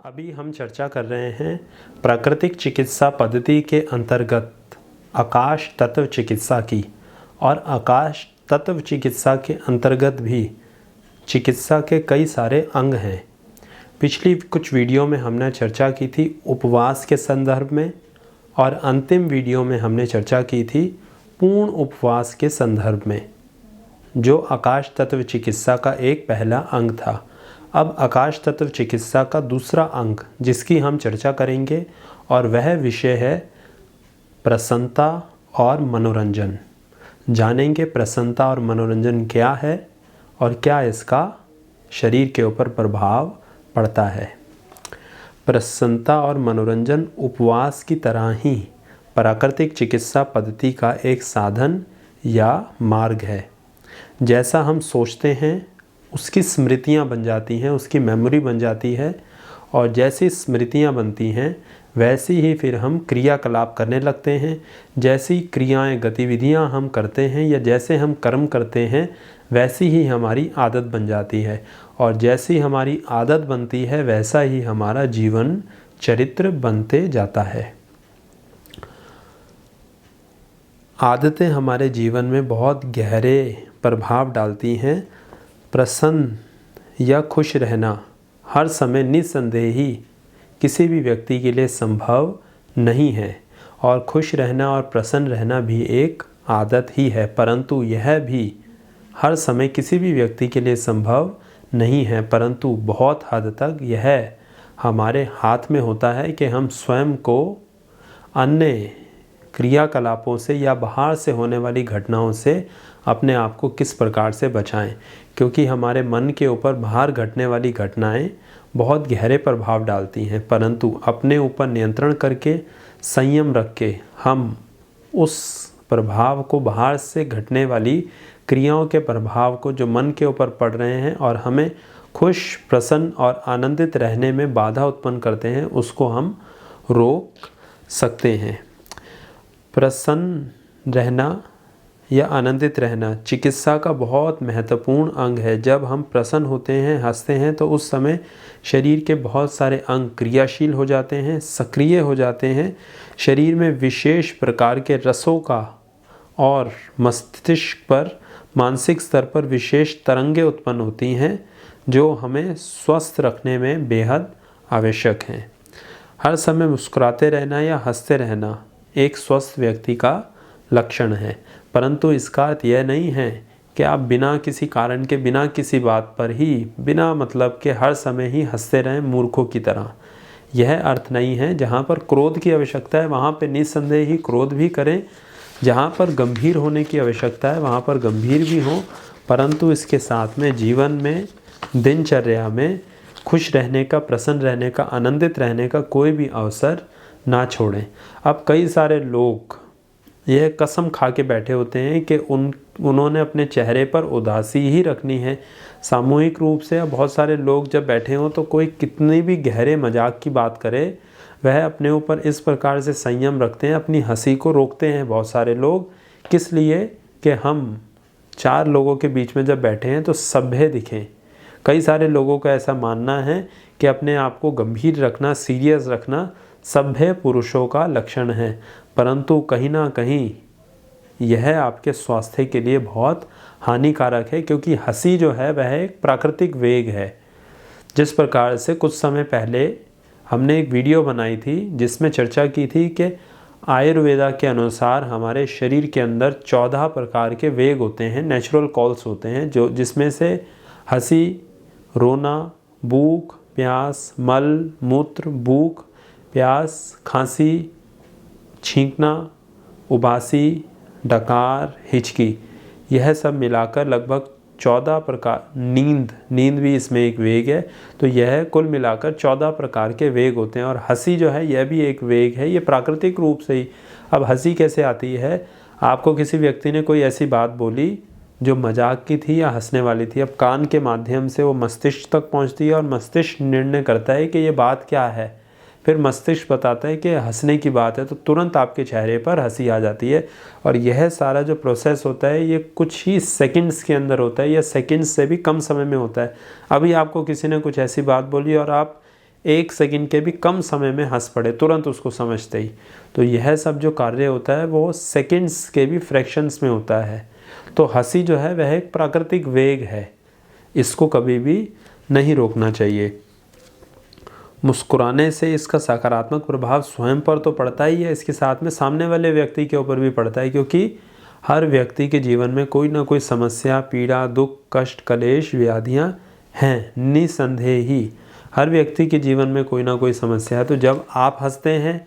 अभी हम चर्चा कर रहे हैं प्राकृतिक चिकित्सा पद्धति के अंतर्गत आकाश तत्व चिकित्सा की। और आकाश तत्व चिकित्सा के अंतर्गत भी चिकित्सा के कई सारे अंग हैं। पिछली कुछ वीडियो में हमने चर्चा की थी उपवास के संदर्भ में, और अंतिम वीडियो में हमने चर्चा की थी पूर्ण उपवास के संदर्भ में, जो आकाश तत्व चिकित्सा का एक पहला अंग था। अब आकाश तत्व चिकित्सा का दूसरा अंग जिसकी हम चर्चा करेंगे, और वह विषय है प्रसन्नता और मनोरंजन। जानेंगे प्रसन्नता और मनोरंजन क्या है और क्या इसका शरीर के ऊपर प्रभाव पड़ता है। प्रसन्नता और मनोरंजन उपवास की तरह ही प्राकृतिक चिकित्सा पद्धति का एक साधन या मार्ग है। जैसा हम सोचते हैं उसकी स्मृतियाँ बन जाती हैं, उसकी मेमोरी बन जाती है, और जैसी स्मृतियाँ बनती हैं वैसी ही फिर हम क्रियाकलाप करने लगते हैं। जैसी क्रियाएं गतिविधियां हम करते हैं या जैसे हम कर्म करते हैं वैसी ही हमारी आदत बन जाती है, और जैसी हमारी आदत बनती है वैसा ही हमारा जीवन चरित्र बनते जाता है। आदतें हमारे जीवन में बहुत गहरे प्रभाव डालती हैं। प्रसन्न या खुश रहना हर समय निस्संदेह ही किसी भी व्यक्ति के लिए संभव नहीं है, और खुश रहना और प्रसन्न रहना भी एक आदत ही है, परंतु यह भी हर समय किसी भी व्यक्ति के लिए संभव नहीं है। परंतु बहुत हद तक यह हमारे हाथ में होता है कि हम स्वयं को अन्य क्रियाकलापों से या बाहर से होने वाली घटनाओं से अपने आप को किस प्रकार से बचाएं, क्योंकि हमारे मन के ऊपर बाहर घटने वाली घटनाएं बहुत गहरे प्रभाव डालती हैं। परंतु अपने ऊपर नियंत्रण करके संयम रख के हम उस प्रभाव को, बाहर से घटने वाली क्रियाओं के प्रभाव को जो मन के ऊपर पड़ रहे हैं और हमें खुश, प्रसन्न और आनंदित रहने में बाधा उत्पन्न करते हैं, उसको हम रोक सकते हैं। प्रसन्न रहना या आनंदित रहना चिकित्सा का बहुत महत्वपूर्ण अंग है। जब हम प्रसन्न होते हैं, हंसते हैं, तो उस समय शरीर के बहुत सारे अंग क्रियाशील हो जाते हैं, सक्रिय हो जाते हैं। शरीर में विशेष प्रकार के रसों का और मस्तिष्क पर, मानसिक स्तर पर विशेष तरंगें उत्पन्न होती हैं, जो हमें स्वस्थ रखने में बेहद आवश्यक हैं। हर समय मुस्कुराते रहना या हंसते रहना एक स्वस्थ व्यक्ति का लक्षण है, परंतु इसका अर्थ यह नहीं है कि आप बिना किसी कारण के, बिना किसी बात पर ही, बिना मतलब के हर समय ही हंसते रहें मूर्खों की तरह। यह अर्थ नहीं है। जहाँ पर क्रोध की आवश्यकता है वहाँ पर निस्संदेह ही क्रोध भी करें, जहाँ पर गंभीर होने की आवश्यकता है वहाँ पर गंभीर भी हों, परंतु इसके साथ में जीवन में, दिनचर्या में खुश रहने का, प्रसन्न रहने का, आनंदित रहने का कोई भी अवसर ना छोड़ें। अब कई सारे लोग यह कसम खा के बैठे होते हैं कि उन्होंने अपने चेहरे पर उदासी ही रखनी है। सामूहिक रूप से बहुत सारे लोग जब बैठे हों तो कोई कितनी भी गहरे मजाक की बात करे, वह अपने ऊपर इस प्रकार से संयम रखते हैं, अपनी हंसी को रोकते हैं बहुत सारे लोग। किस लिए? कि हम चार लोगों के बीच में जब बैठे हैं तो सभ्य दिखें। कई सारे लोगों का ऐसा मानना है कि अपने आप को गंभीर रखना, सीरियस रखना सभ्य पुरुषों का लक्षण है, परंतु कहीं ना कहीं यह आपके स्वास्थ्य के लिए बहुत हानिकारक है, क्योंकि हंसी जो है वह एक प्राकृतिक वेग है। जिस प्रकार से कुछ समय पहले हमने एक वीडियो बनाई थी जिसमें चर्चा की थी कि आयुर्वेदा के अनुसार हमारे शरीर के अंदर 14 प्रकार के वेग होते हैं, नेचुरल कॉल्स होते हैं, जो जिसमें से हंसी, रोना, भूख, प्यास, मल मूत्र, भूख, प्यास, खांसी, छींकना, उबासी, डकार, हिचकी, यह सब मिलाकर लगभग 14 प्रकार, नींद भी इसमें एक वेग है, तो यह कुल मिलाकर 14 प्रकार के वेग होते हैं। और हंसी जो है यह भी एक वेग है, ये प्राकृतिक रूप से ही। अब हंसी कैसे आती है? आपको किसी व्यक्ति ने कोई ऐसी बात बोली जो मजाक की थी या हंसने वाली थी, अब कान के माध्यम से वो मस्तिष्क तक पहुंचती है और मस्तिष्क निर्णय करता है कि ये बात क्या है। फिर मस्तिष्क बताता है कि हंसने की बात है, तो तुरंत आपके चेहरे पर हंसी आ जाती है। और यह सारा जो प्रोसेस होता है ये कुछ ही सेकंड्स के अंदर होता है, या सेकंड्स से भी कम समय में होता है। अभी आपको किसी ने कुछ ऐसी बात बोली और आप 1 सेकंड के भी कम समय में हंस पड़े तुरंत उसको समझते ही। तो यह सब जो कार्य होता है वो सेकंड्स के भी फ्रैक्शंस में होता है। तो हंसी जो है वह एक प्राकृतिक वेग है, इसको कभी भी नहीं रोकना चाहिए। मुस्कुराने से इसका सकारात्मक प्रभाव स्वयं पर तो पड़ता ही है, इसके साथ में सामने वाले व्यक्ति के ऊपर भी पड़ता है, क्योंकि हर व्यक्ति के जीवन में कोई ना कोई समस्या, पीड़ा, दुख, कष्ट, कलेश, व्याधियां हैं। निसंदेह ही हर व्यक्ति के जीवन में कोई ना कोई समस्या है। तो जब आप हंसते हैं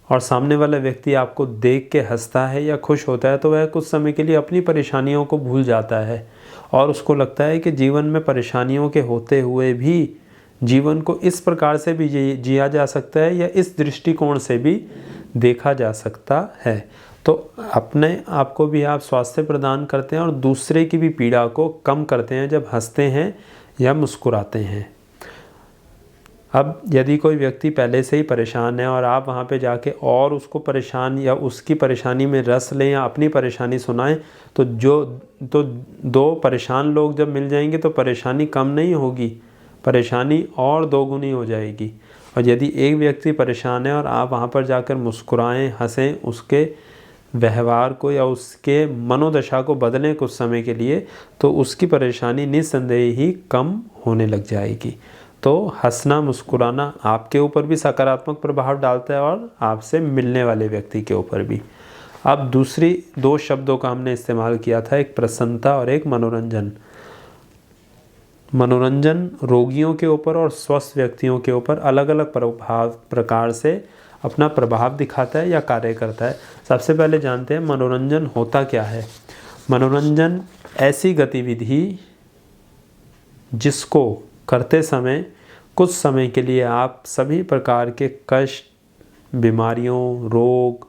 और सामने वाला व्यक्ति आपको देख के हंसता है या खुश होता है, तो वह कुछ समय के लिए अपनी परेशानियों को भूल जाता है और उसको लगता है कि जीवन में परेशानियों के होते हुए भी जीवन को इस प्रकार से भी जिया जा सकता है या इस दृष्टिकोण से भी देखा जा सकता है। तो अपने आप को भी आप स्वास्थ्य प्रदान करते हैं और दूसरे की भी पीड़ा को कम करते हैं जब हंसते हैं या मुस्कुराते हैं। अब यदि कोई व्यक्ति पहले से ही परेशान है और आप वहाँ पे जाके और उसको परेशान या उसकी परेशानी में रस लें या अपनी परेशानी सुनाएं, तो दो परेशान लोग जब मिल जाएंगे तो परेशानी कम नहीं होगी, परेशानी और दोगुनी हो जाएगी। और यदि एक व्यक्ति परेशान है और आप वहाँ पर जाकर मुस्कुराएं, हंसें, उसके व्यवहार को या उसके मनोदशा को बदलें कुछ समय के लिए, तो उसकी परेशानी निस्संदेह ही कम होने लग जाएगी। तो हंसना, मुस्कुराना आपके ऊपर भी सकारात्मक प्रभाव डालता है और आपसे मिलने वाले व्यक्ति के ऊपर भी। अब दूसरी 2 शब्दों का हमने इस्तेमाल किया था, एक प्रसन्नता और एक मनोरंजन। मनोरंजन रोगियों के ऊपर और स्वस्थ व्यक्तियों के ऊपर अलग अलग प्रकार से अपना प्रभाव दिखाता है या कार्य करता है। सबसे पहले जानते हैं मनोरंजन होता क्या है। मनोरंजन ऐसी गतिविधि जिसको करते समय कुछ समय के लिए आप सभी प्रकार के कष्ट, बीमारियों, रोग,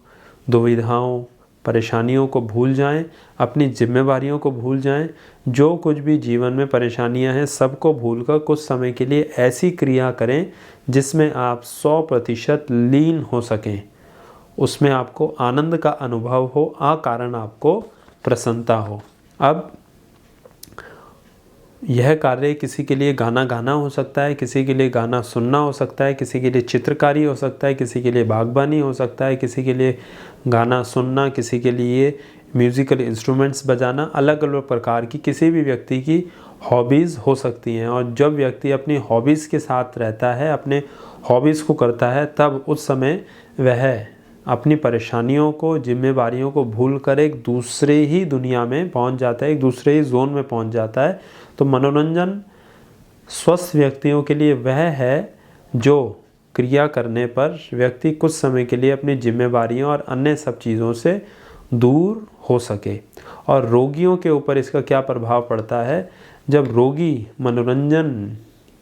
दुविधाओं, परेशानियों को भूल जाएं, अपनी जिम्मेवारियों को भूल जाएं, जो कुछ भी जीवन में परेशानियां हैं सबको भूलकर कुछ समय के लिए ऐसी क्रिया करें जिसमें आप 100% लीन हो सकें, उसमें आपको आनंद का अनुभव हो, अकारण आपको प्रसन्नता हो। अब यह कार्य किसी के लिए गाना गाना हो सकता है, किसी के लिए गाना सुनना हो सकता है, किसी के लिए चित्रकारी हो सकता है, किसी के लिए बागबानी हो सकता है, किसी के लिए गाना सुनना, किसी के लिए म्यूज़िकल इंस्ट्रूमेंट्स बजाना, अलग अलग प्रकार की किसी भी व्यक्ति की हॉबीज़ हो सकती हैं। और जब व्यक्ति अपनी हॉबीज़ के साथ रहता है, अपने हॉबीज़ को करता है, तब उस समय वह अपनी परेशानियों को, जिम्मेवारियों को भूलकर एक दूसरे ही दुनिया में पहुंच जाता है, एक दूसरे ही जोन में पहुंच जाता है। तो मनोरंजन स्वस्थ व्यक्तियों के लिए वह है जो क्रिया करने पर व्यक्ति कुछ समय के लिए अपनी जिम्मेवारियों और अन्य सब चीज़ों से दूर हो सके। और रोगियों के ऊपर इसका क्या प्रभाव पड़ता है, जब रोगी मनोरंजन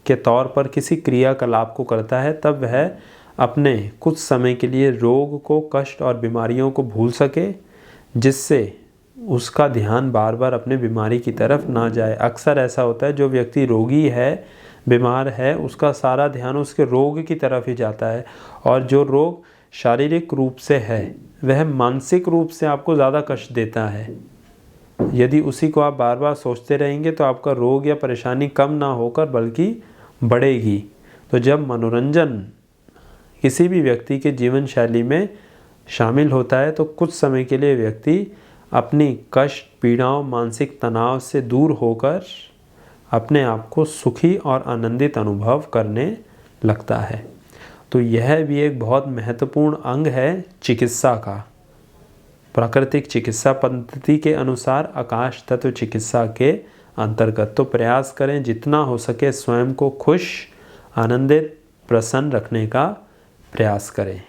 के तौर पर किसी क्रियाकलाप को करता है तब वह अपने कुछ समय के लिए रोग को, कष्ट और बीमारियों को भूल सके, जिससे उसका ध्यान बार बार अपने बीमारी की तरफ ना जाए। अक्सर ऐसा होता है जो व्यक्ति रोगी है, बीमार है, उसका सारा ध्यान उसके रोग की तरफ ही जाता है, और जो रोग शारीरिक रूप से है वह मानसिक रूप से आपको ज़्यादा कष्ट देता है। यदि उसी को आप बार बार सोचते रहेंगे तो आपका रोग या परेशानी कम ना होकर बल्कि बढ़ेगी। तो जब मनोरंजन किसी भी व्यक्ति के जीवन शैली में शामिल होता है तो कुछ समय के लिए व्यक्ति अपनी कष्ट, पीड़ाओं, मानसिक तनाव से दूर होकर अपने आप को सुखी और आनंदित अनुभव करने लगता है। तो यह भी एक बहुत महत्वपूर्ण अंग है चिकित्सा का। प्राकृतिक चिकित्सा पद्धति के अनुसार आकाश तत्व चिकित्सा के अंतर्गत। तो प्रयास करें जितना हो सके स्वयं को खुश, आनंदित, प्रसन्न रखने का प्रयास करें।